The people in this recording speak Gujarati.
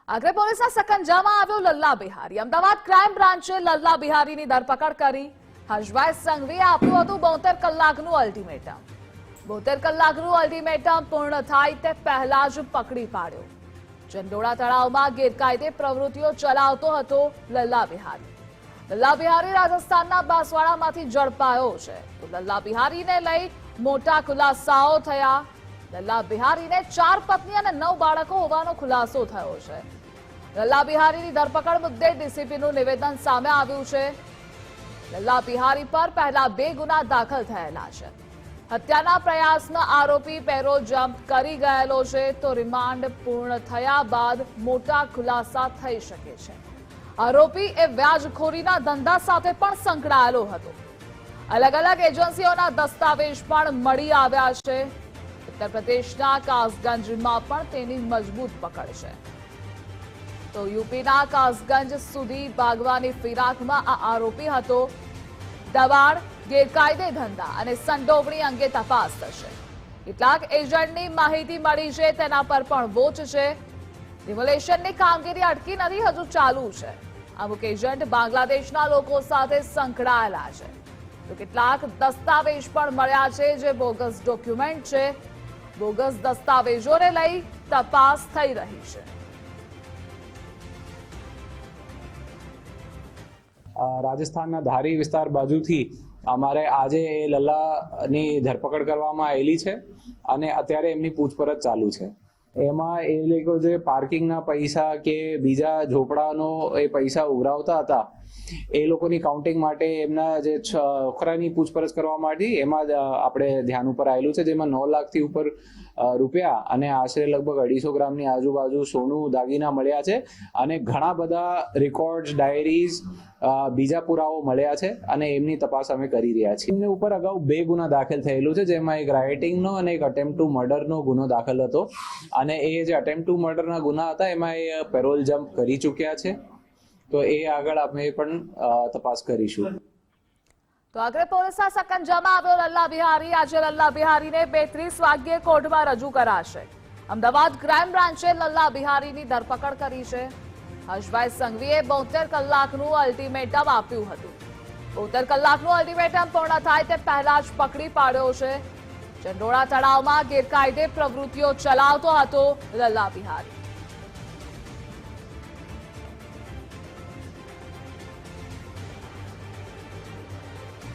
આગ્રે પોલીસના સકંજામાં આવ્યો લલ્લા બિહારી। અમદાવાદ ક્રાઇમ બ્રાન્ચે લલ્લા બિહારીની ધરપકડ કરી। હર્ષભાઈ સંઘવીએ આપ્યું હતું 72 કલાકનું અલ્ટિમેટમ। 72 કલાકનું અલ્ટિમેટમ પૂર્ણ થાય તે પહેલા જ પકડી પાડ્યો। ચંડોળા તળાવમાં ગેરકાયદે પ્રવૃત્તિઓ ચલાવતો હતો લલ્લા બિહારી। લલ્લા બિહારી રાજસ્થાનના બાંસવાડામાંથી ઝડપાયો છે। તો લલ્લા બિહારીને લઈ મોટા ખુલાસાઓ થયા। લલ્લા બિહારીને 4 પત્ની અને 9 બાળકો હોવાનો ખુલાસો થયો છે। લલ્લા બિહારીની ધરપકડ મુદ્દે ડીસીપીનું નિવેદન સામે આવ્યું છે। લલ્લા બિહારી પર પહેલા 2 ગુના દાખલ થયેલા છે। હત્યાના પ્રયાસનો આરોપી પેરોલ જમ્પ કરી ગયેલો છે। તો રિમાન્ડ પૂર્ણ થયા બાદ મોટા ખુલાસા થઈ શકે છે। આરોપી એ વ્યાજખોરીના ધંધા સાથે પણ સંકળાયેલો હતો। અલગ અલગ એજન્સીઓના દસ્તાવેજ પણ મળી આવ્યા છે। ઉત્તર પ્રદેશના કાસગંજમાં પણ તેની મજબૂત પકડ છે। તો યુપીના કાસગંજ સુધી ભાગવાની ફિરાકમાં આ આરોપી હતો। દબાણ, ગેરકાયદે ધંધા અને સંડોવણી અંગે તપાસ થશે। કેટલાક એજન્ટની માહિતી મળી છે, તેના પર પણ વોચ છે। ડિમોલેશનની કામગીરી અટકી નથી, હજુ ચાલુ છે। અમુક એજન્ટ બાંગ્લાદેશના લોકો સાથે સંકળાયેલા છે। તો કેટલાક દસ્તાવેજ પણ મળ્યા છે જે બોગસ ડોક્યુમેન્ટ છે। બોગસ દસ્તાવેજોને લઈ તપાસ થઈ રહી છે। રાજસ્થાનના ધારી વિસ્તાર બાજુથી અમારે આજે એ લલ્લાની ધરપકડ કરવામાં આવેલી છે અને અત્યારે એમની પૂછપરછ ચાલુ છે। એમાં એ લોકો જે પાર્કિંગના પૈસા કે બીજા ઝોપડાનો એ પૈસા ઉઘરાવતા હતા, એ લોકોની કાઉન્ટિંગ માટે એમના જે છોકરાની પૂછપરછ કરવા માટે એમાં આપણે ધ્યાન ઉપર આવેલું છે, જેમાં 9 લાખથી ઉપર રૂપિયા અને આશરે લગભગ 250 ગ્રામની આજુબાજુ સોનું દાગીના મળ્યા છે અને ઘણા બધા રેકોર્ડ્સ, ડાયરીઝ, બીજા પુરાવો મળ્યા છે અને એમની તપાસ અમે કરી રહ્યા છીએ। એમને ઉપર અગાઉ 2 ગુના દાખલ થયેલું છે, જેમાં એક રાયોટિંગનો અને એક અટેમ્પ્ટ ટુ મર્ડરનો ગુનો દાખલ હતો અને એ જે અટેમ્પ્ટ ટુ મર્ડરના ગુના હતા એમાં એ પેરોલ જમ્પ કરી ચૂક્યા છે। તો એ આગળ અમે પણ તપાસ કરીશું। તો આગ્રે પોલીસના સકંજામાં આવ્યો લલ્લા બિહારી। આજે લલ્લા બિહારીને 2:30 વાગ્યે કોર્ટમાં રજૂ કરાશે। અમદાવાદ ક્રાઇમ બ્રાન્ચે લલ્લા બિહારીની ધરપકડ કરી છે। હર્ષભાઈ સંઘવીએ 72 કલાકનું અલ્ટિમેટમ આપ્યું હતું। 72 કલાકનું અલ્ટિમેટમ પૂર્ણ થાય તે પહેલા જ પકડી પાડ્યો છે। ચંડોળા તળાવમાં ગેરકાયદે પ્રવૃત્તિઓ ચલાવતો હતો લલ્લા બિહારી।